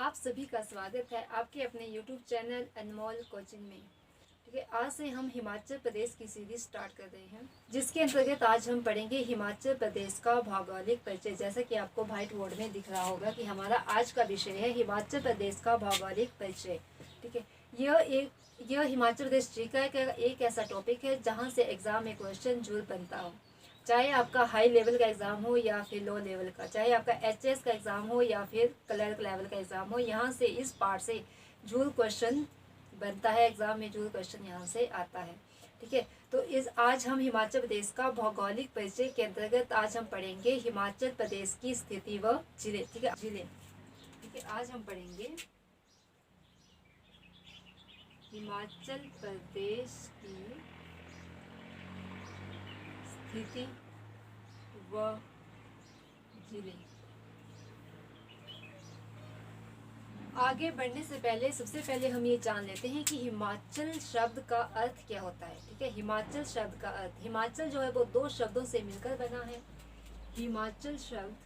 आप सभी का स्वागत है आपके अपने YouTube चैनल अनमोल कोचिंग में। ठीक है, आज से हम हिमाचल प्रदेश की सीरीज स्टार्ट कर रहे हैं, जिसके अंतर्गत आज हम पढ़ेंगे हिमाचल प्रदेश का भौगोलिक परिचय। जैसा कि आपको व्हाइट बोर्ड में दिख रहा होगा कि हमारा आज का विषय है हिमाचल प्रदेश का भौगोलिक परिचय। ठीक है, यह हिमाचल प्रदेश जीके का एक ऐसा टॉपिक है जहाँ से एग्जाम में क्वेश्चन जरूर बनता हो, चाहे आपका हाई लेवल का एग्ज़ाम हो या फिर लो लेवल का, चाहे आपका एचएस का एग्ज़ाम हो या फिर क्लर्क लेवल का एग्ज़ाम हो, यहाँ से इस पार्ट से जरूर क्वेश्चन बनता है, एग्ज़ाम में जरूर क्वेश्चन यहाँ से आता है। ठीक है, तो आज हम हिमाचल प्रदेश का भौगोलिक परिचय के अंतर्गत आज हम पढ़ेंगे हिमाचल प्रदेश की स्थिति व जिले। ठीक है, ठीक है, आज हम पढ़ेंगे हिमाचल प्रदेश की स्थिति व जिले। आगे बढ़ने से पहले सबसे पहले हम ये जान लेते हैं कि हिमाचल शब्द का अर्थ क्या होता है। ठीक है, हिमाचल शब्द का अर्थ, हिमाचल जो है वो दो शब्दों से मिलकर बना है। हिमाचल शब्द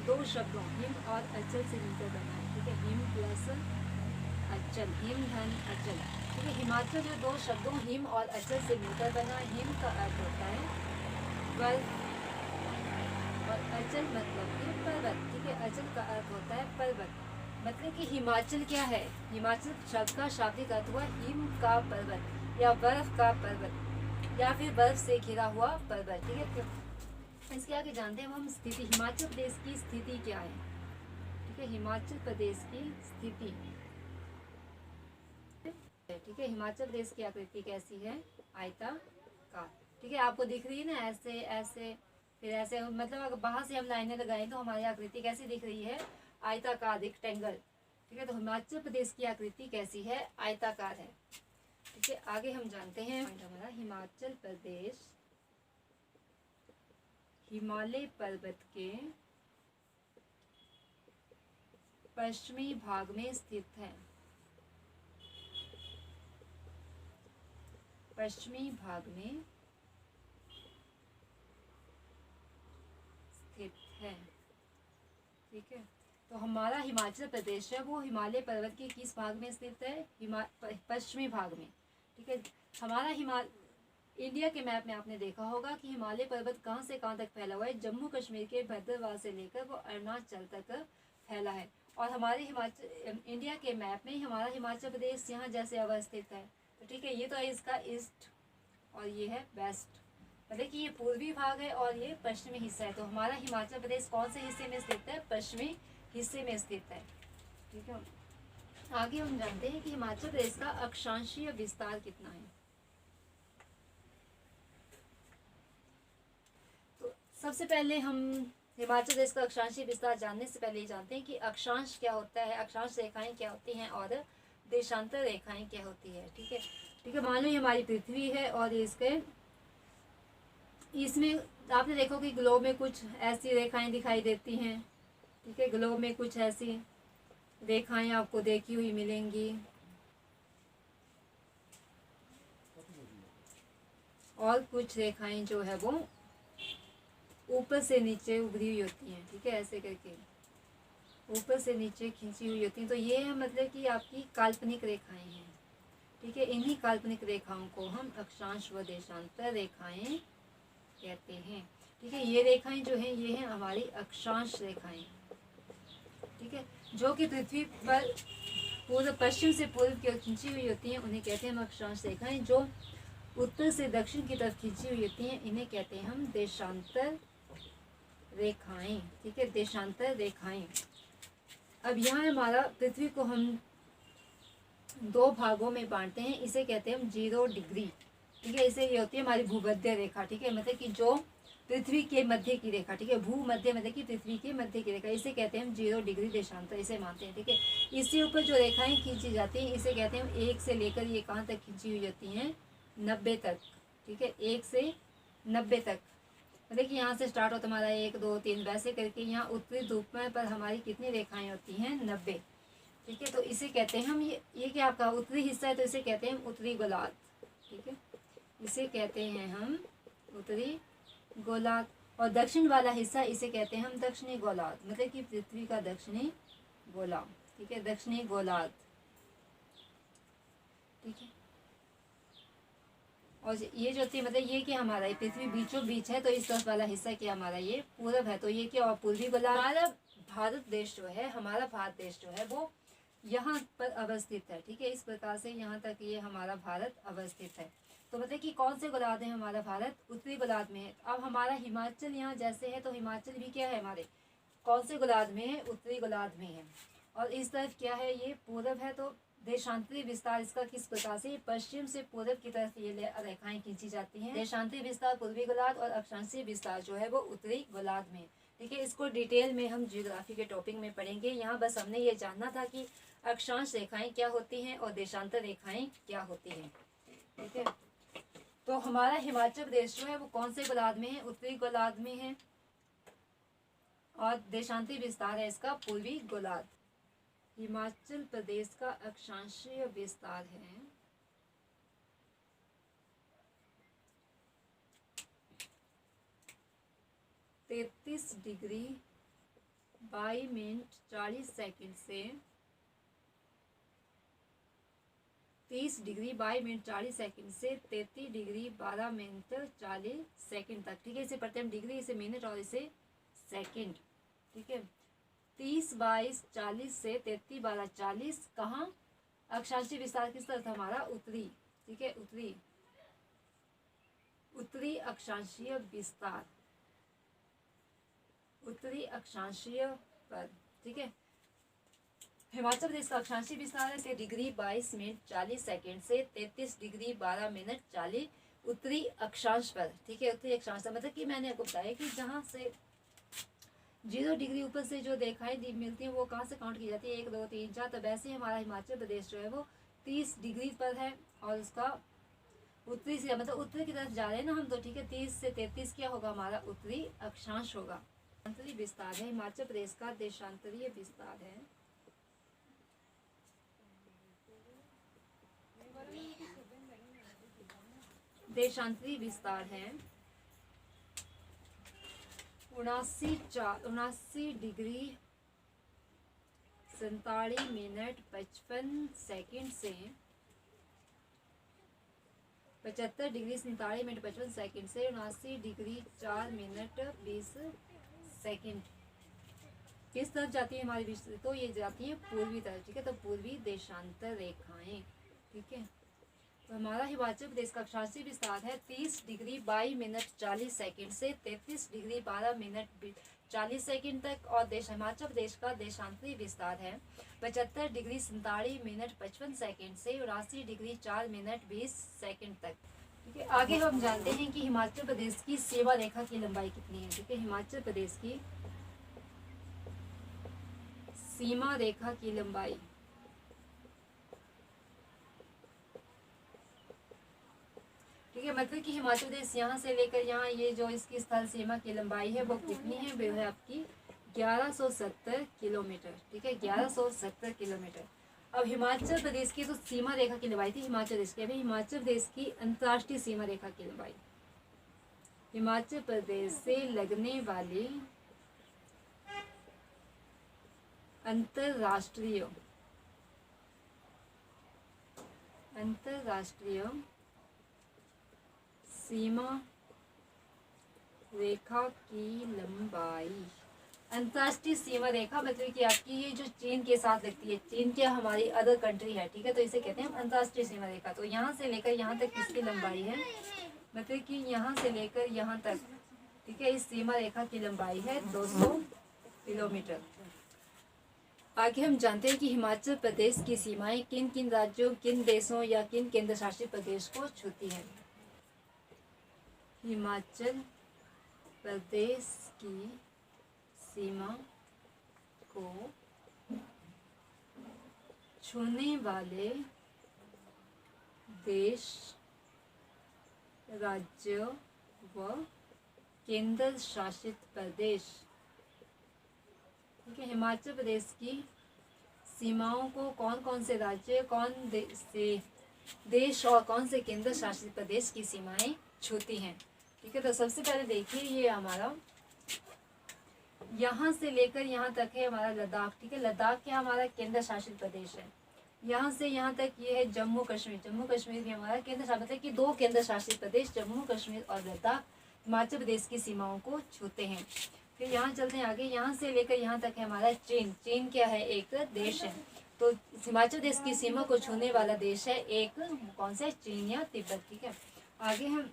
दो शब्दों हिम और अचल से मिलकर बना है। ठीक है, हिम प्लस अचल, हिम धन अचल। ठीक है, हिमाचल जो दो शब्दों हिम और अचल से मिलकर बना है। हिम का अर्थ होता है बर्फ और अचल मतलब कि पर्वत। ठीक है, अचल का अर्थ होता है पर्वत। मतलब कि हिमाचल क्या है, हिमाचल शब्द का शाब्दिक अर्थ हुआ हिम का पर्वत या बर्फ का पर्वत या फिर बर्फ से घिरा हुआ पर्वत। ठीक है, इसके आगे जानते हैं हम स्थिति, हिमाचल प्रदेश की स्थिति क्या है। ठीक है, हिमाचल प्रदेश की स्थिति। ठीक है, हिमाचल प्रदेश की आकृति कैसी है, आयताकार। ठीक है, आपको दिख रही है ना, ऐसे ऐसे फिर ऐसे, मतलब अगर बाहर से हम लाइनें लगाएं तो हमारी आकृति कैसी दिख रही है, आयताकार, रेक्टेंगल। ठीक है, तो हिमाचल प्रदेश की आकृति कैसी है, आयताकार है। ठीक है, आगे हम जानते हैं हमारा हिमाचल प्रदेश हिमालय पर्वत के पश्चिमी भाग में स्थित है। पश्चिमी भाग में स्थित है। ठीक है, तो हमारा हिमाचल प्रदेश है वो हिमालय पर्वत के किस भाग में स्थित है, पश्चिमी भाग में। ठीक है, हमारा इंडिया के मैप में आपने देखा होगा कि हिमालय पर्वत कहाँ से कहाँ तक फैला हुआ है, जम्मू कश्मीर के भद्रवाह से लेकर वो अरुणाचल तक फैला है। और हमारे इंडिया के मैप में हमारा हिमाचल प्रदेश यहाँ जैसे अवस्थित है। तो ठीक है, ये तो है इसका ईस्ट और ये है वेस्ट, मतलब कि ये पूर्वी भाग है और ये पश्चिमी हिस्सा है। तो हमारा हिमाचल प्रदेश कौन से हिस्से में स्थित है, पश्चिमी हिस्से में स्थित है। ठीक है, आगे हम जानते हैं कि हिमाचल प्रदेश का अक्षांशीय विस्तार कितना है। तो सबसे पहले हम हिमाचल प्रदेश का अक्षांशीय विस्तार जानने से पहले जानते हैं कि अक्षांश क्या होता है, अक्षांश रेखाएं क्या होती हैं और देशांतर रेखाएं क्या होती है। ठीक है, ठीक है, मान लो ये हमारी पृथ्वी है और इसमें आपने देखो कि ग्लोब में कुछ ऐसी रेखाएं दिखाई देती हैं। ठीक है, ग्लोब में कुछ ऐसी रेखाएं आपको देखी हुई मिलेंगी और कुछ रेखाएं जो है वो ऊपर से नीचे उभरी हुई होती हैं। ठीक है, ऐसे करके ऊपर से नीचे खींची हुई होती हैं। तो ये है मतलब कि आपकी काल्पनिक रेखाएं हैं। ठीक है, इन्हीं काल्पनिक रेखाओं को हम अक्षांश व देशांतर रेखाएं कहते हैं। ठीक है, ये रेखाएं जो हैं ये हैं हमारी अक्षांश रेखाएं। ठीक है, जो कि पृथ्वी पर पूर्व पश्चिम से पूर्व की ओर खींची हुई होती हैं, उन्हें कहते हैं हम अक्षांश रेखाएं। जो उत्तर से दक्षिण की तरफ खींची हुई होती हैं, इन्हें कहते हैं हम देशांतर रेखाएं। ठीक है, देशांतर रेखाएं। अब यहाँ हमारा पृथ्वी को हम दो भागों में बांटते हैं, इसे कहते हैं हम 0 डिग्री। ठीक है, इसे ये होती है हमारी भूमध्य रेखा। ठीक है, मतलब कि जो पृथ्वी के मध्य की रेखा। ठीक है, भूमध्य मतलब कि पृथ्वी के मध्य की रेखा, इसे कहते हैं हम 0 डिग्री देशांतर, इसे मानते हैं। ठीक है, इससे ऊपर जो रेखाएं खींची जाती हैं इसे कहते हैं हम 1 से लेकर ये कहाँ तक खींची हुई होती हैं, 90 तक। ठीक है, 1 से 90 तक, मतलब कि यहाँ से स्टार्ट होता हमारा 1 2 3 वैसे करके यहाँ उत्तरी ध्रुव पर हमारी कितनी रेखाएं होती हैं, 90। ठीक है, तो इसे कहते हैं हम ये क्या आपका उत्तरी हिस्सा है तो इसे कहते हैं हम उत्तरी गोलार्ध। ठीक है, इसे कहते हैं हम उत्तरी गोलार्ध। और दक्षिण वाला हिस्सा इसे कहते हैं हम दक्षिणी गोलार्ध, मतलब कि पृथ्वी का दक्षिणी गोला, ठीक है, दक्षिणी गोलार्ध, ठीक है। और ये जो थी मतलब ये कि हमारा ये पृथ्वी बीचों बीच है, तो इस तरफ वाला हिस्सा क्या हमारा ये पूरब है, तो ये क्या और पूर्वी गोलार्ध। हमारा भारत देश जो है, हमारा भारत देश जो है वो यहाँ पर अवस्थित है, ठीक है। इस प्रकार से यहाँ तक ये हमारा भारत अवस्थित है। तो मतलब कि कौन से गोलार्ध है हमारा भारत, उत्तरी गोलार्ध में है। अब हमारा हिमाचल यहाँ जैसे है, तो हिमाचल भी क्या है हमारे कौन से गोलार्ध में है, उत्तरी गोलार्ध में है। और इस तरफ क्या है, ये पूरब है। तो देशांतरी विस्तार इसका किस प्रकार से, पश्चिम से पूरब की तरफ ये रेखाएं खींची जाती हैं। देशांतरी विस्तार पूर्वी गोलार्ध और अक्षांशीय विस्तार जो है वो उत्तरी गोलार्ध में, ठीक है। इसको डिटेल में हम जियोग्राफी के टॉपिक में पढ़ेंगे। यहाँ बस हमने ये जानना था कि अक्षांश रेखाएं क्या होती हैं और देशांतर रेखाएं क्या होती हैं, ठीक है। तो हमारा हिमाचल प्रदेश जो है वो कौन से गोलार्ध में है, उत्तरी गोलार्ध में है। और देशांतरी विस्तार है इसका पूर्वी गोलार्ध। हिमाचल प्रदेश का अक्षांशीय विस्तार है 33 डिग्री 22 मिनट 40 सेकंड से 30 डिग्री 22 मिनट 40 सेकंड से 33 डिग्री 12 मिनट 40 सेकंड तक, ठीक है। इसे पढ़ते हैं डिग्री, इसे मिनट और इसे सेकंड, ठीक है। 30 22 40 से 33 12 40 कहाँ, अक्षांशीय विस्तार किस तरफ था हमारा, उत्तरी, ठीक है, उत्तरी, उत्तरी अक्षांशीय विस्तार, उत्तरी अक्षांशीय पर, ठीक है। हिमाचल प्रदेश का अक्षांशीय विस्तार है डिग्री 22 मिनट 40 सेकंड से 33 डिग्री 12 मिनट 40 उत्तरी अक्षांश पर, ठीक है। उत्तरी अक्षांश मतलब कि मैंने आपको बताया कि जहाँ से 0 डिग्री ऊपर से जो रेखाएं मिलती हैं वो कहाँ से काउंट की जाती है, 1 2 3 4। तो वैसे हमारा हिमाचल प्रदेश जो है वो 30 डिग्री पर है और उसका उत्तरी से मतलब उत्तरी की तरफ जा रहे हैं ना हम, तो ठीक है। 30 से 33 क्या होगा हमारा उत्तरी अक्षांश होगा। देशांतरीय विस्तार है हिमाचल प्रदेश का, देशांतरीय विस्तार है देशांतरीय विस्तार है 79 डिग्री 47 मिनट 55 सेकंड से 75 डिग्री 47 मिनट 55 सेकंड से 79 डिग्री 4 मिनट 20 सेकंड किस तरफ जाती है हमारी विस्तार, तो ये जाती है पूर्वी तरफ, ठीक है। तो पूर्वी देशांतर रेखाएं, ठीक है। तो हमारा हिमाचल प्रदेश का अक्षांशीय विस्तार है 30 डिग्री 22 मिनट 40 सेकंड से 33 डिग्री 12 मिनट 40 सेकंड तक। और हिमाचल प्रदेश का देशांतरीय विस्तार है 75 डिग्री 47 मिनट 55 सेकंड से 79 डिग्री 4 मिनट 20 सेकंड तक, ठीक है। आगे हम जानते हैं कि हिमाचल प्रदेश की सीमा रेखा की लंबाई कितनी है, ठीक है। हिमाचल प्रदेश की सीमा रेखा की लंबाई, ठीक है। मतलब कि हिमाचल प्रदेश यहाँ से लेकर यहाँ ये जो इसकी स्थल सीमा की लंबाई है वो कितनी है, वो है आपकी 1170 किलोमीटर, ठीक है, 1170 किलोमीटर। अब हिमाचल प्रदेश की तो सीमा रेखा की लंबाई थी हिमाचल प्रदेश की, अभी हिमाचल प्रदेश की अंतर्राष्ट्रीय सीमा रेखा की लंबाई, हिमाचल प्रदेश से लगने वाली अंतर्राष्ट्रीय सीमा रेखा की लंबाई। अंतर्राष्ट्रीय सीमा रेखा मतलब कि आपकी ये जो चीन के साथ लगती है, चीन क्या हमारी अदर कंट्री है, ठीक है। तो इसे कहते हैं अंतर्राष्ट्रीय सीमा रेखा। तो यहाँ से लेकर यहाँ तक किसकी लंबाई है, मतलब कि यहाँ से लेकर यहाँ तक, ठीक है, इस सीमा रेखा की लंबाई है 200 किलोमीटर। आगे हम जानते हैं कि हिमाचल प्रदेश की सीमाएं किन किन राज्यों, किन देशों या किन केंद्र शासित प्रदेश को छूती हैं। हिमाचल प्रदेश की सीमा को छूने वाले देश, राज्य व केंद्र शासित प्रदेश, ठीक है। हिमाचल प्रदेश की सीमाओं को कौन कौन से राज्य, कौन से देश और कौन से केंद्र शासित प्रदेश की सीमाएं छूती हैं, ठीक है। तो सबसे पहले देखिए ये हमारा यहाँ से लेकर यहाँ तक है हमारा लद्दाख, ठीक है। लद्दाख क्या हमारा केंद्र शासित प्रदेश है। यहाँ से यहाँ तक ये है जम्मू कश्मीर, जम्मू कश्मीर भी हमारा केंद्र शासित, मतलब कि 2 केंद्र शासित प्रदेश जम्मू कश्मीर और लद्दाख हिमाचल प्रदेश की सीमाओं को छूते हैं। फिर यहाँ चलते हैं आगे, यहाँ से लेकर यहाँ तक है हमारा चीन। चीन क्या है, एक देश है। तो हिमाचल प्रदेश की सीमा को छूने वाला देश है एक, कौन सा है, चीन या तिब्बत, ठीक है। आगे हम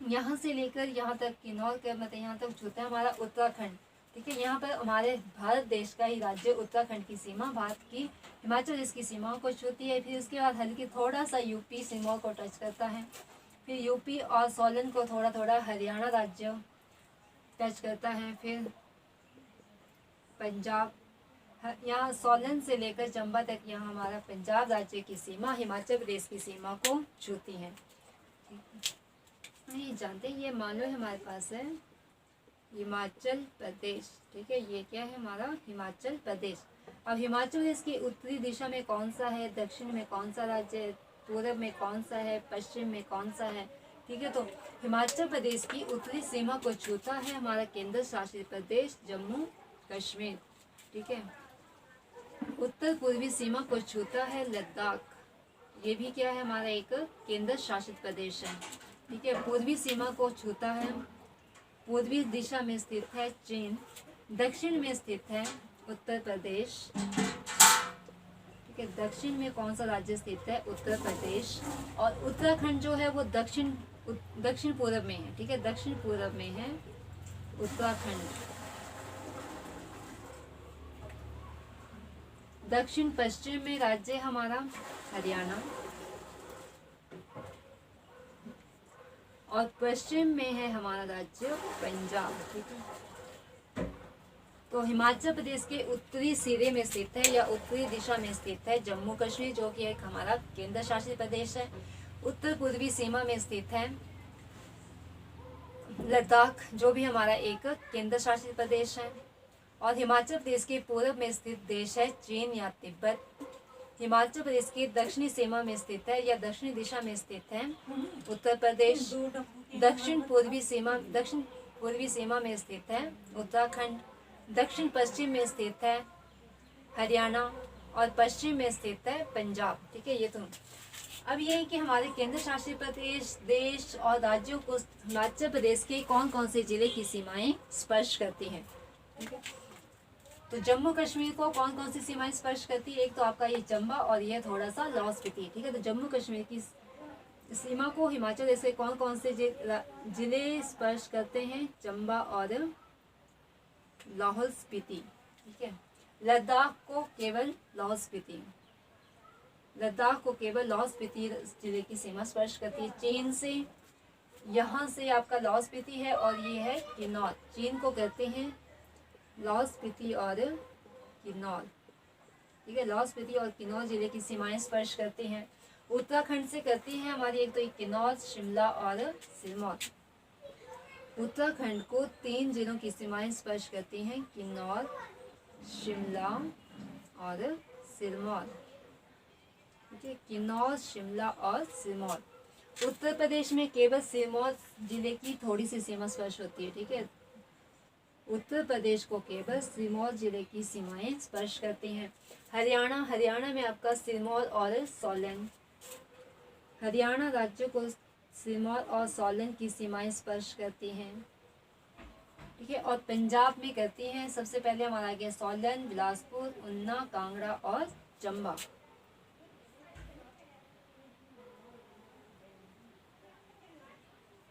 यहाँ से लेकर यहाँ तक किन्नौर के मतलब यहाँ तक छूता है हमारा उत्तराखंड, ठीक है। यहाँ पर हमारे भारत देश का ही राज्य उत्तराखंड की सीमा भारत की हिमाचल प्रदेश की सीमाओं को छूती है। फिर उसके बाद हल्की थोड़ा सा यूपी सीमाओं को टच करता है। फिर यूपी और सोलन को थोड़ा थोड़ा हरियाणा राज्य टच करता है। फिर पंजाब, यहाँ सोलन से लेकर चंबा तक यहाँ हमारा पंजाब राज्य की सीमा हिमाचल प्रदेश की सीमा को छूती है। ये जानते हैं, ये मान लो हमारे पास है हिमाचल प्रदेश, ठीक है। ये क्या है हमारा हिमाचल प्रदेश। अब हिमाचल प्रदेश की उत्तरी दिशा में कौन सा है, दक्षिण में कौन सा राज्य है, पूर्व में कौन सा है, पश्चिम में कौन सा है, ठीक है। तो हिमाचल प्रदेश की उत्तरी सीमा को छूता है हमारा केंद्र शासित प्रदेश जम्मू कश्मीर, ठीक है। उत्तर पूर्वी सीमा को छूता है लद्दाख, ये भी क्या है हमारा एक केंद्र शासित प्रदेश है, ठीक है। पूर्वी सीमा को छूता है, पूर्वी दिशा में स्थित है चीन, दक्षिण में स्थित है उत्तर प्रदेश, ठीक है। दक्षिण में कौन सा राज्य स्थित है, उत्तर प्रदेश। और उत्तराखंड जो है वो दक्षिण पूर्व में है, ठीक है, दक्षिण पूर्व में है उत्तराखंड। दक्षिण पश्चिम में राज्य हमारा हरियाणा, और पश्चिम में है हमारा राज्य पंजाब, ठीक है। तो हिमाचल प्रदेश के उत्तरी सिरे में स्थित है या उत्तरी दिशा में स्थित है जम्मू कश्मीर, जो कि एक हमारा केंद्र शासित प्रदेश है। उत्तर पूर्वी सीमा में स्थित है लद्दाख, जो भी हमारा एक केंद्र शासित प्रदेश है। और हिमाचल प्रदेश के पूर्व में स्थित देश है चीन या तिब्बत। हिमाचल प्रदेश की दक्षिणी सीमा में स्थित है या दक्षिणी दिशा में स्थित है उत्तर प्रदेश। दक्षिण पूर्वी सीमा में स्थित है उत्तराखंड। दक्षिण पश्चिम में स्थित है हरियाणा और पश्चिम में स्थित है पंजाब, ठीक है। ये तो अब ये है कि हमारे केंद्र शासित प्रदेश देश और राज्यों को हिमाचल प्रदेश के कौन कौन से जिले की सीमाएं स्पर्श करती हैं, ठीक है। तो जम्मू कश्मीर को कौन कौन सी सीमाएं स्पर्श करती है, एक तो आपका ये चंबा और ये थोड़ा सा लाहौल स्पीति, ठीक है। तो जम्मू कश्मीर की सीमा को हिमाचल प्रदेश के कौन कौन से जिले स्पर्श करते हैं, चंबा और लाहौल स्पीति, ठीक है। लद्दाख को केवल लाहौल स्पीति जिले की सीमा स्पर्श करती है। चीन से यहाँ से आपका लाहौल स्पीति है और ये है किन्नौर, चीन को कहते हैं लाहौल स्पीति और किन्नौर, ठीक है। लाहौल स्पीति और किन्नौर जिले की सीमाएं स्पर्श करती हैं। उत्तराखंड से करती हैं हमारी एक तो किन्नौर, शिमला और सिरमौर। उत्तराखंड को 3 जिलों की सीमाएं स्पर्श करती हैं, किन्नौर, शिमला और सिरमौर, ठीक है। किन्नौर, शिमला और सिरमौर। उत्तर प्रदेश में केवल सिरमौर जिले की थोड़ी सी सीमा स्पर्श होती है, ठीक है। उत्तर प्रदेश को केवल सिरमौर जिले की सीमाएं स्पर्श करती हैं। हरियाणा में आपका सिरमौर और सोलन, हरियाणा राज्य को सिरमौर और सोलन की सीमाएं स्पर्श करती हैं, ठीक है। और पंजाब में करती हैं सबसे पहले हमारा आ गया सोलन, बिलासपुर, ऊना, कांगड़ा और चंबा।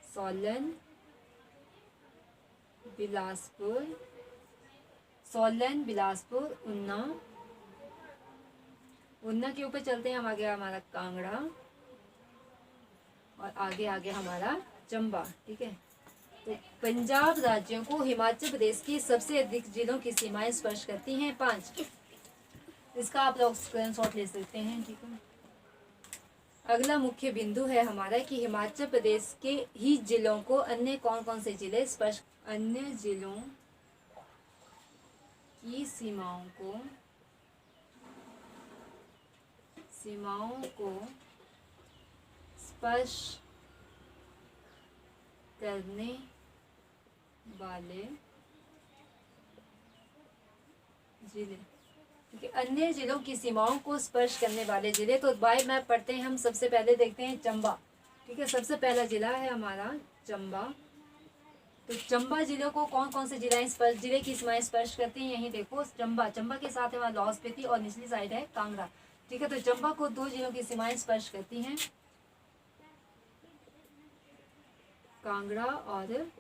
सोलन, बिलासपुर, ऊना के ऊपर चलते हैं हम, आ गया हमारा कांगड़ा और आगे हमारा चंबा, ठीक है। तो पंजाब राज्यों को हिमाचल प्रदेश की सबसे अधिक जिलों की सीमाएं स्पर्श करती हैं 5। इसका आप लोग स्क्रीनशॉट ले सकते हैं, ठीक है। अगला मुख्य बिंदु है हमारा कि हिमाचल प्रदेश के ही जिलों को अन्य कौन कौन से जिले स्पर्श, अन्य जिलों की सीमाओं को स्पर्श करने वाले जिले, ठीक है, अन्य जिलों की सीमाओं को स्पर्श करने वाले जिले। तो बाय मैप पढ़ते हैं हम। सबसे पहले देखते हैं चंबा, ठीक है, सबसे पहला जिला है हमारा चंबा। तो चंबा जिले को कौन कौन से जिले की सीमाएं स्पर्श करती हैं, यही देखो चंबा, चंबा के साथ है हमारा लाहौल स्पीति और निचली साइड है कांगड़ा, ठीक है। तो चंबा को 2 जिलों की सीमाएं स्पर्श करती हैं, कांगड़ा और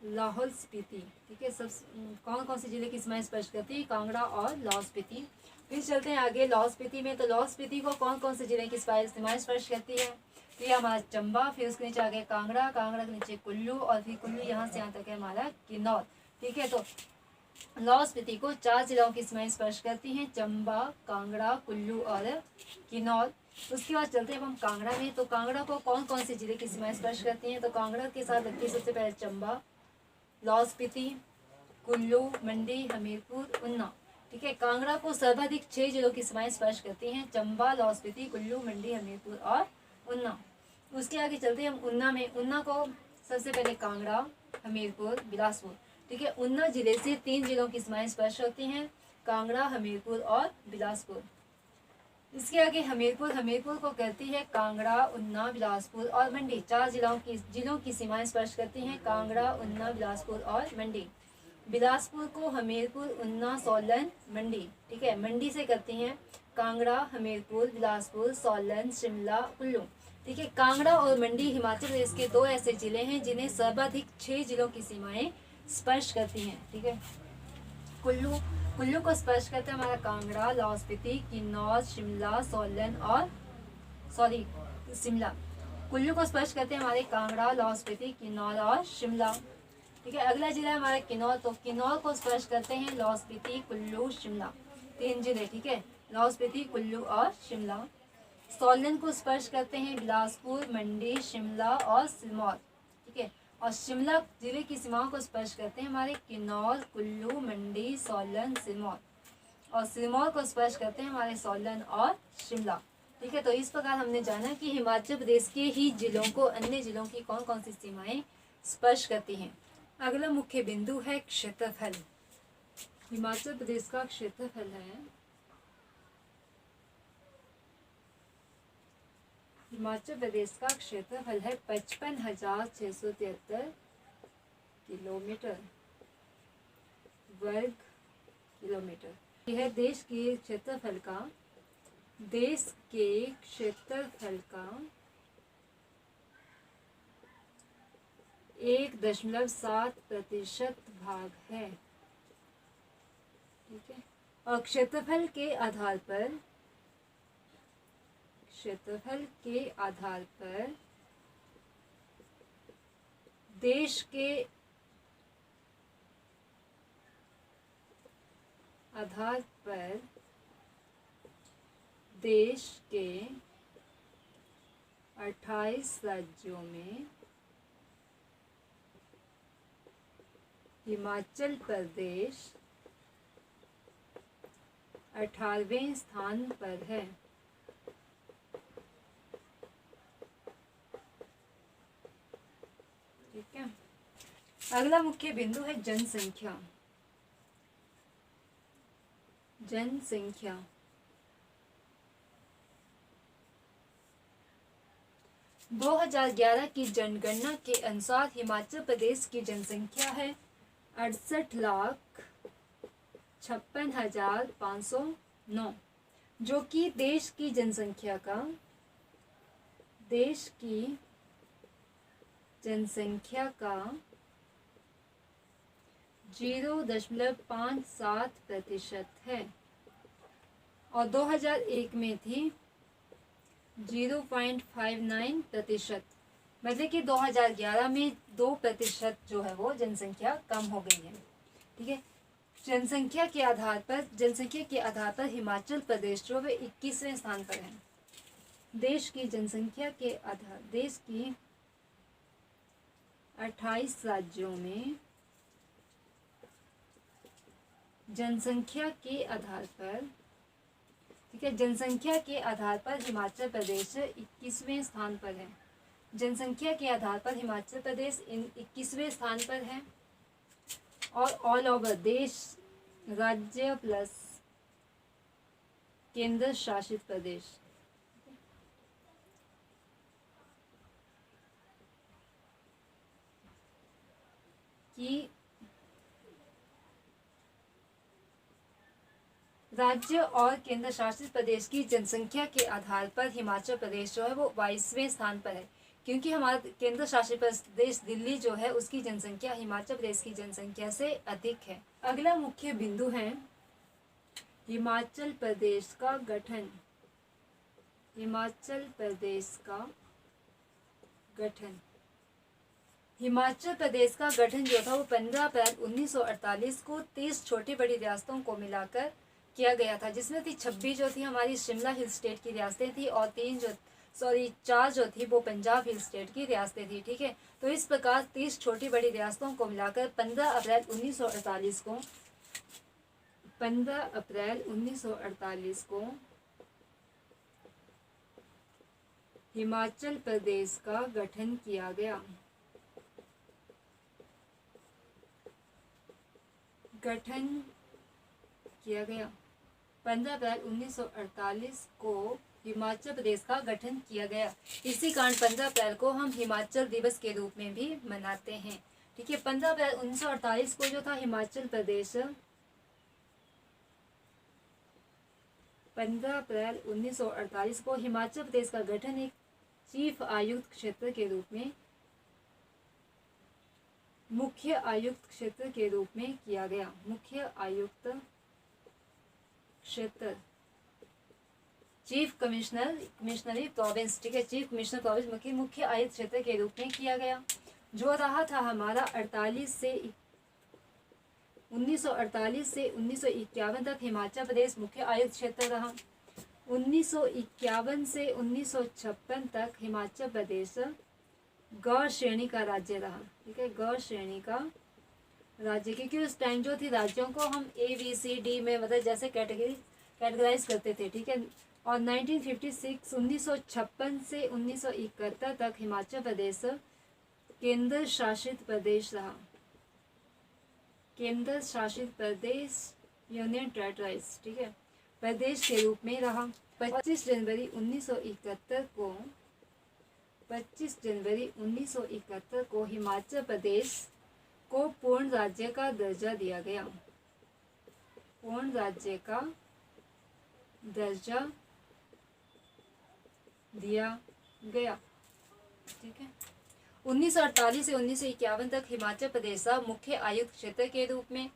लाहौल स्पीति, ठीक है। सब कौन कौन से जिले की सीमाएं स्पर्श करती है, कांगड़ा और लाहौल स्पीति। फिर चलते हैं आगे लाहौल स्पीति में। तो लाहौल स्पीति को कौन कौन से जिले की सीमाएं स्पर्श करती है, तो ये हमारा चंबा, फिर उसके नीचे आगे कांगड़ा, कांगड़ा के नीचे कुल्लू, और फिर कुल्लू यहाँ से यहाँ तक है हमारा किन्नौर, ठीक है। तो लाहौल स्पीति को 4 जिलों की सीमाएं स्पर्श करती हैं, चंबा, कांगड़ा, कुल्लू और किन्नौर। उसके बाद चलते हैं हम कांगड़ा में। तो कांगड़ा को कौन कौन से जिले की सीमाएं स्पर्श करती हैं, तो कांगड़ा के साथ लगती है सबसे पहले चंबा, लाहौल स्पीति, कुल्लू, मंडी, हमीरपुर, उन्ना, ठीक है। कांगड़ा को सर्वाधिक 6 जिलों की सीमाएं स्पर्श करती हैं, चंबा, लाहौल स्पीति, कुल्लू, मंडी, हमीरपुर और उन्ना। उसके आगे चलते हैं हम उन्ना में। उन्ना को सबसे पहले कांगड़ा, हमीरपुर, बिलासपुर, ठीक है। उन्ना जिले से 3 जिलों की सीमाएं स्पर्श होती हैं, कांगड़ा, हमीरपुर और बिलासपुर। इसके आगे हमीरपुर को कहती है कांगड़ा, उन्ना, बिलासपुर और मंडी। 4 जिलों की सीमाएं स्पर्श करती हैं, कांगड़ा, उन्ना, बिलासपुर और मंडी। बिलासपुर को हमीरपुर, उन्ना, सोलन, मंडी, ठीक है। मंडी से करती हैं कांगड़ा, हमीरपुर, बिलासपुर, सोलन, शिमला, कुल्लू, ठीक है। कांगड़ा और मंडी हिमाचल प्रदेश के 2 ऐसे जिले हैं जिन्हें सर्वाधिक 6 जिलों की सीमाएं स्पर्श करती हैं, ठीक है। कुल्लू को स्पर्श करते हैं हमारा कांगड़ा, लाहौल स्पीति, किन्नौर, शिमला, सोलन और शिमला। कुल्लू को स्पर्श करते हैं हमारे कांगड़ा, लाहौल स्पीति, किन्नौर और शिमला, ठीक है। अगला जिला है हमारा किन्नौर। तो किन्नौर को स्पर्श करते हैं लाहौल स्पीति, कुल्लू, शिमला, 3 जिले, ठीक है, लाहौल स्पीति, कुल्लू और शिमला। सोलन को स्पर्श करते हैं बिलासपुर, मंडी, शिमला और सिरमौर, ठीक है। और शिमला जिले की सीमाओं को स्पर्श करते हैं हमारे किन्नौर, कुल्लू, मंडी, सोलन, सिरमौर। और सिरमौर को स्पर्श करते हैं हमारे सोलन और शिमला, ठीक है। तो इस प्रकार हमने जाना कि हिमाचल प्रदेश के ही जिलों को अन्य जिलों की कौन कौन सी सीमाएं स्पर्श करती हैं। अगला मुख्य बिंदु है क्षेत्रफल। हिमाचल प्रदेश का क्षेत्रफल है, हिमाचल प्रदेश का क्षेत्रफल है 55,673 किलोमीटर वर्ग किलोमीटर। यह देश के क्षेत्रफल का 1.7% भाग है, ठीक है। और क्षेत्रफल के आधार पर देश के देश के 28 राज्यों में हिमाचल प्रदेश 18वें स्थान पर है। ठीक है। अगला मुख्य बिंदु है जनसंख्या। 2011 की जनगणना के अनुसार हिमाचल प्रदेश की जनसंख्या है 68,56,509, जो कि देश की जनसंख्या का 0.57% है और 2001 में थी 0.59%। मतलब कि 2011 में 2% जो है वो जनसंख्या कम हो गई है। ठीक है। जनसंख्या के आधार पर हिमाचल प्रदेश जो है 21वें स्थान पर है। देश की 28 राज्यों में जनसंख्या के आधार पर, ठीक है, जनसंख्या के आधार पर हिमाचल प्रदेश 21वें स्थान पर है। जनसंख्या के आधार पर हिमाचल प्रदेश 21वें स्थान पर है और ऑल ओवर देश राज्य प्लस केंद्र शासित प्रदेश। कि राज्य और केंद्र शासित प्रदेश की जनसंख्या के आधार पर हिमाचल प्रदेश जो है वो 22वें स्थान पर है, क्योंकि हमारा केंद्र शासित प्रदेश दिल्ली जो है उसकी जनसंख्या हिमाचल प्रदेश की जनसंख्या से अधिक है। अगला मुख्य बिंदु है हिमाचल प्रदेश का गठन। हिमाचल प्रदेश का गठन। हिमाचल प्रदेश का गठन जो था वो 15 अप्रैल 1948 को 30 छोटी बड़ी रियासतों को मिलाकर किया गया था, जिसमें थी 26 जो थी हमारी शिमला हिल स्टेट की रियासतें थी और 4 जो थी वो पंजाब हिल स्टेट की रियासतें थी। ठीक है, तो इस प्रकार 30 छोटी बड़ी रियासतों को मिलाकर 15 अप्रैल 1948 को हिमाचल प्रदेश का गठन किया गया। गठन किया गया 15 अप्रैल 1948 को हिमाचल प्रदेश का गठन किया गया। इसी कारण 15 अप्रैल को हम हिमाचल दिवस के रूप में भी मनाते हैं। ठीक है, 15 अप्रैल 1948 को जो था हिमाचल प्रदेश 15 अप्रैल 1948 को हिमाचल प्रदेश का गठन एक चीफ आयुक्त क्षेत्र के रूप में, मुख्य आयुक्त क्षेत्र के रूप में किया गया। मुख्य आयुक्त क्षेत्र, चीफ कमिश्नरी प्रोविंस। ठीक है, चीफ कमिश्नर प्रोविंस मुख्य आयुक्त क्षेत्र के रूप में किया गया, जो रहा था हमारा 1948 से 1951 तक हिमाचल प्रदेश मुख्य आयुक्त क्षेत्र रहा। 1951 से 1956 तक हिमाचल प्रदेश गौर श्रेणी का राज्य रहा। ठीक है, गौर श्रेणी का राज्य, क्योंकि उस टाइम जो थी राज्यों को हम ABCD में मतलब जैसे कैटेगराइज करते थे। ठीक है, और 1956 से 1971 तक हिमाचल प्रदेश केंद्र शासित प्रदेश रहा। केंद्र शासित प्रदेश, यूनियन टेरिटरीज, ठीक है, प्रदेश के रूप में रहा। 25 जनवरी 1971 को हिमाचल प्रदेश को पूर्ण राज्य का दर्जा दिया गया। पूर्ण राज्य का दर्जा दिया गया। ठीक है, 1948 से 1951 तक हिमाचल प्रदेश का मुख्य आयुक्त क्षेत्र के रूप में,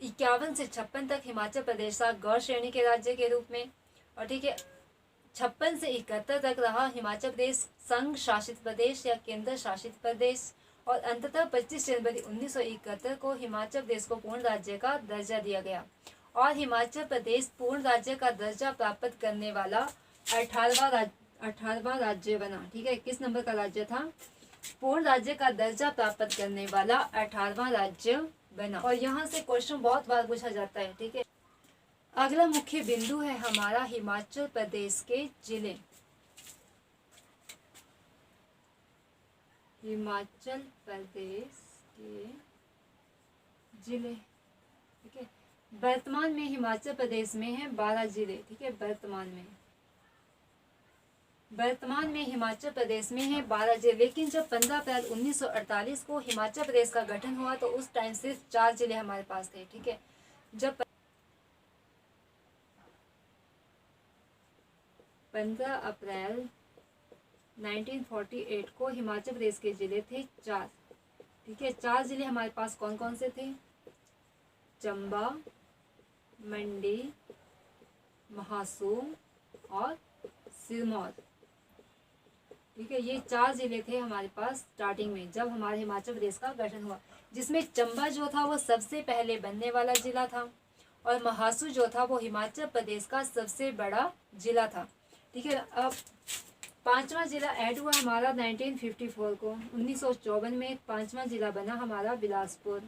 51 से 56 तक हिमाचल प्रदेश का गौर श्रेणी के राज्य के रूप में, और ठीक है 56 से 71 तक रहा हिमाचल प्रदेश संघ शासित प्रदेश या केंद्र शासित प्रदेश, और अंततः 25 जनवरी 1971 को हिमाचल प्रदेश को पूर्ण राज्य का दर्जा दिया गया। और हिमाचल प्रदेश पूर्ण राज्य का दर्जा प्राप्त करने वाला 18वां राज्य बना। ठीक है, किस नंबर का राज्य था? पूर्ण राज्य का दर्जा प्राप्त करने वाला 18वां राज्य बना। और यहाँ से क्वेश्चन बहुत बार पूछा जाता है। ठीक है, अगला मुख्य बिंदु है हमारा हिमाचल प्रदेश के जिले। हिमाचल प्रदेश के जिले, ठीक है, वर्तमान में हिमाचल प्रदेश में है 12 जिले। ठीक है, वर्तमान में हिमाचल प्रदेश में है 12 जिले। लेकिन जब 15 अप्रैल 1948 को हिमाचल प्रदेश का गठन हुआ तो उस टाइम सिर्फ 4 जिले हमारे पास थे। ठीक है, जब 15 अप्रैल 1948 को हिमाचल प्रदेश के जिले थे 4। ठीक है, 4 जिले हमारे पास कौन कौन से थे? चंबा, मंडी, महासू और सिरमौर। ठीक है, ये 4 जिले थे हमारे पास स्टार्टिंग में जब हमारे हिमाचल प्रदेश का गठन हुआ, जिसमें चंबा जो था वो सबसे पहले बनने वाला जिला था और महासू जो था वो हिमाचल प्रदेश का सबसे बड़ा जिला था। ठीक है, अब 5वां जिला ऐड हुआ हमारा 1954 को। 1954 में एक 5वां जिला बना हमारा बिलासपुर।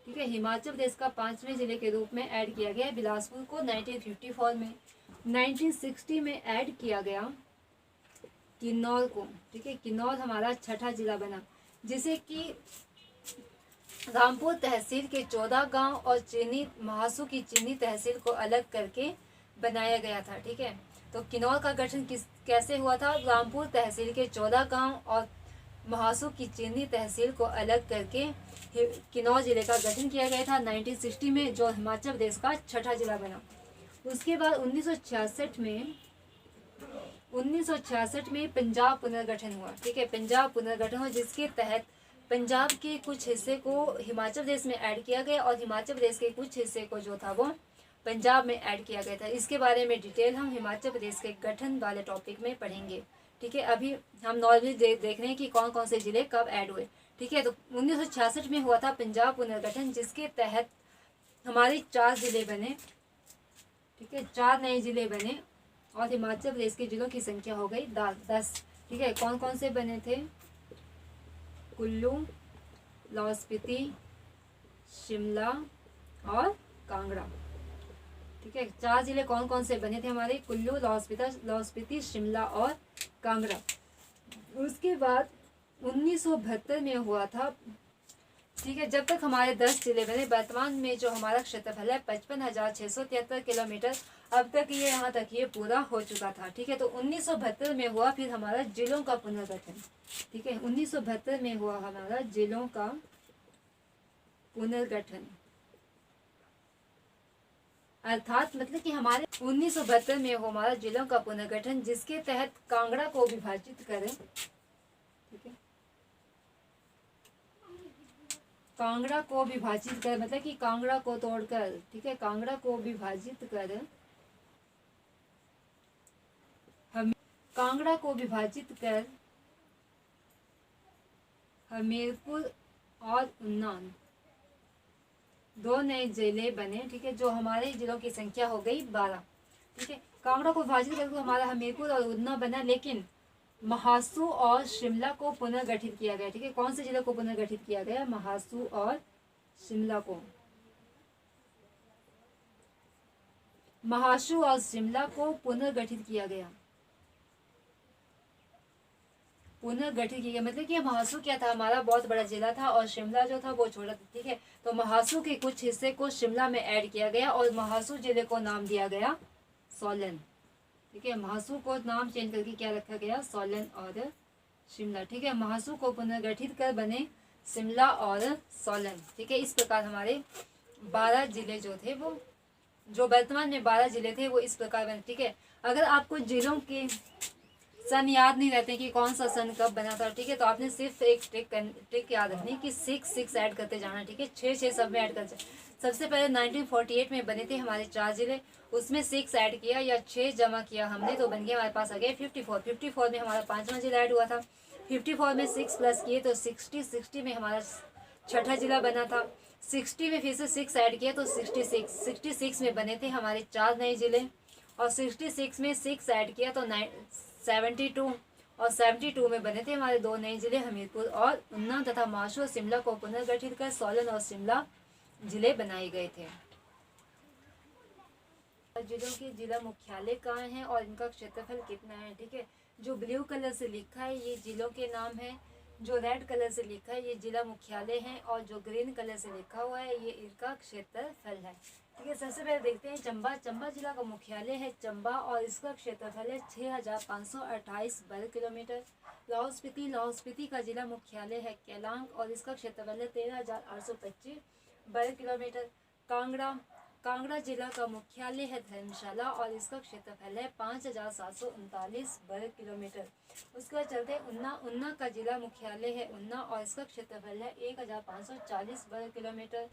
ठीक है, हिमाचल प्रदेश का 5वें जिले के रूप में ऐड किया गया बिलासपुर को 1954 में। 1960 में ऐड किया गया किन्नौर को। ठीक है, किन्नौर हमारा 6ठा जिला बना, जिसे कि रामपुर तहसील के 14 गांव और चीनी महासू की चीनी तहसील को अलग करके बनाया गया था। ठीक है, तो किन्नौर का गठन कैसे हुआ था? रामपुर तहसील के 14 गांव और महासू की चीनी तहसील को अलग करके किन्नौर जिले का गठन किया गया था 1960 में, जो हिमाचल प्रदेश का छठा जिला बना। उसके बाद 1966 में पंजाब पुनर्गठन हुआ। ठीक है, पंजाब पुनर्गठन हुआ, जिसके तहत पंजाब के कुछ हिस्से को हिमाचल प्रदेश में ऐड किया गया और हिमाचल प्रदेश के कुछ हिस्से को जो था वो पंजाब में ऐड किया गया था। इसके बारे में डिटेल हम हिमाचल प्रदेश के गठन वाले टॉपिक में पढ़ेंगे। ठीक है, अभी हम नॉर्मली देख रहे हैं कि कौन कौन से जिले कब ऐड हुए। ठीक है, तो 1966 में हुआ था पंजाब पुनर्गठन, जिसके तहत हमारे 4 जिले बने। ठीक है, 4 नए जिले बने और हिमाचल प्रदेश के जिलों की संख्या हो गई 10। ठीक है, कौन कौन से बने थे? कुल्लू, लाहौल स्पीति, शिमला और कांगड़ा। ठीक है, 4 जिले कौन कौन से बने थे हमारे? कुल्लू, लाहौल स्पीति, शिमला और कांगड़ा। उसके बाद 1972 में हुआ था। ठीक है, जब तक हमारे 10 जिले बने। वर्तमान में जो हमारा क्षेत्रफल है 55,673 किलोमीटर, अब तक ये यहाँ तक ये पूरा हो चुका था। ठीक है, तो 1972 में हुआ फिर हमारा जिलों का पुनर्गठन। ठीक है, 1972 में हुआ हमारा जिलों का पुनर्गठन, अर्थात मतलब कि हमारे 1972 में हुआ हमारा जिलों का पुनर्गठन, जिसके तहत कांगड़ा को विभाजित करें। ठीक है, कांगड़ा को विभाजित कर मतलब कि कांगड़ा को तोड़कर, ठीक है, कांगड़ा को विभाजित कर हम कांगड़ा को विभाजित कर हमीरपुर और ऊना 2 नए जिले बने। ठीक है, जो हमारे जिलों की संख्या हो गई 12। ठीक है, कांगड़ा को विभाजित करके हमारा हमीरपुर और ऊना बना, लेकिन महासू और शिमला को पुनर्गठित किया गया। ठीक है, कौन से जिले को पुनर्गठित किया गया? महासू और शिमला को। महासू और शिमला को पुनर्गठित किया गया। पुनर्गठित किया गया मतलब कि महासू क्या था? हमारा बहुत बड़ा जिला था और शिमला जो था वो छोटा था। ठीक है, तो महासू के कुछ हिस्से को शिमला में ऐड किया गया और महासू जिले को नाम दिया गया सोलन। ठीक है, महासू को नाम चेंज करके क्या रखा गया? सोलन और शिमला। ठीक है, महासू को पुनर्गठित कर बने शिमला और सोलन। ठीक है, इस प्रकार हमारे 12 जिले जो थे वो, जो वर्तमान में 12 जिले थे वो इस प्रकार बने। ठीक है, अगर आपको जिलों के सन याद नहीं रहते कि कौन सा सन कब बना था, ठीक है, तो आपने सिर्फ एक ट्रिक याद रखनी कि 6 ऐड करते जाना। ठीक है, 6 सब में ऐड करते। सबसे पहले 1948 में बने थे हमारे 4 जिले, उसमें 6 ऐड किया या 6 जमा किया हमने तो बन गया हमारे पास आ गया 54। 54 में हमारा 5वां जिला ऐड हुआ था। 54 में 6 प्लस किए तो 60। 60 में हमारा छठा जिला बना था। 60 में फिर से 6 ऐड किया तो 66। 66 में बने थे हमारे 4 नए जिले और 66 में 6 ऐड किया तो 72 और 72 में बने थे हमारे 2 नए जिले हमीरपुर और ऊना तथा महासू और शिमला को पुनर्गठित कर सोलन और शिमला जिले बनाए गए थे। जिलों के जिला मुख्यालय कहाँ हैं और इनका क्षेत्रफल कितना है? ठीक है, जो ब्लू कलर से लिखा है ये जिलों के नाम है, जो रेड कलर से लिखा है ये जिला मुख्यालय है और जो ग्रीन कलर से लिखा हुआ है ये इनका क्षेत्रफल है। ठीक है, सबसे पहले देखते हैं चंबा। चंबा जिला का मुख्यालय है चंबा और इसका क्षेत्रफल है 6528 वर्ग किलोमीटर। लाहौल स्पीति का जिला मुख्यालय है केलांग और इसका क्षेत्रफल है 13825 वर्ग किलोमीटर। कांगड़ा जिला का मुख्यालय है धर्मशाला और इसका क्षेत्रफल है 5739 वर्ग किलोमीटर। उसके बाद चलते हैं उन्ना का जिला मुख्यालय है उन्ना और इसका क्षेत्रफल है 1540 वर्ग किलोमीटर।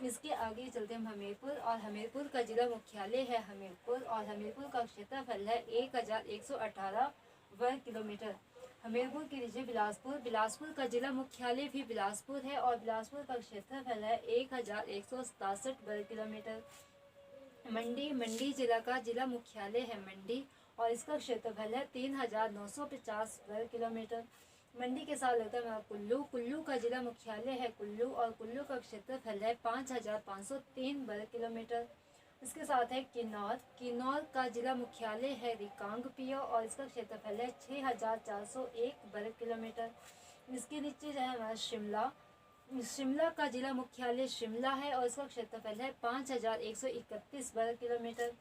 इसके आगे चलते हैं हमीरपुर और हमीरपुर का जिला मुख्यालय है हमीरपुर और हमीरपुर का क्षेत्रफल है 1118 वर्ग किलोमीटर। हमीरपुर के नीचे बिलासपुर का जिला मुख्यालय भी बिलासपुर है और बिलासपुर का क्षेत्रफल है 1167 वर्ग किलोमीटर। मंडी जिला का जिला मुख्यालय है मंडी और इसका क्षेत्रफल है 3950 वर्ग किलोमीटर। मंडी के साथ लगता है कुल्लू का जिला मुख्यालय है कुल्लू और कुल्लू का क्षेत्रफल है 5503 वर्ग किलोमीटर। इसके साथ है किन्नौर का जिला मुख्यालय है रिकांगपिओ और इसका क्षेत्रफल है 6401 वर्ग किलोमीटर। इसके नीचे जो है हमारा शिमला का जिला मुख्यालय शिमला है और इसका क्षेत्रफल है 5131 वर्ग किलोमीटर।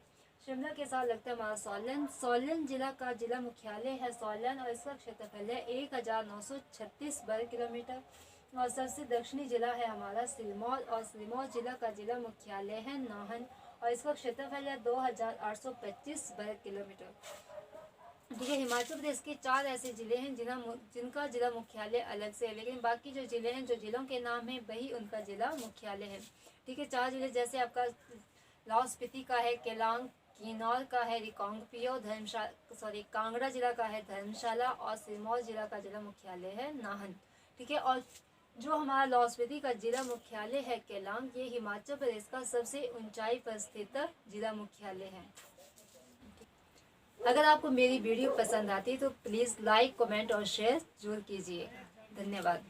शिमला के साथ लगता है हमारा सोलन। सोलन जिला का जिला मुख्यालय है सोलन और इसका क्षेत्रफल है 1936 वर्ग किलोमीटर। और सबसे दक्षिणी जिला है हमारा सिरमौर और सिरमौर जिला का जिला मुख्यालय है नाहन और इसका क्षेत्रफल है 2825 वर्ग किलोमीटर। ठीक है, हिमाचल प्रदेश के 4 ऐसे ज़िले हैं जिनका जिला मुख्यालय अलग से है, लेकिन बाकी जो ज़िले हैं, जो ज़िलों के नाम हैं, वही उनका जिला मुख्यालय है। ठीक है, 4 ज़िले जैसे आपका लाहौल स्पीति का है केलांग, किन्नौर का है रिकांगपिओ, कांगड़ा जिला का है धर्मशाला और सिरमौर जिला का जिला मुख्यालय है नाहन। ठीक है, और जो हमारा लाहौल स्पीति का जिला मुख्यालय है केलांग, ये हिमाचल प्रदेश का सबसे ऊंचाई पर स्थित जिला मुख्यालय है। अगर आपको मेरी वीडियो पसंद आती है तो प्लीज़ लाइक, कमेंट और शेयर जरूर कीजिए। धन्यवाद।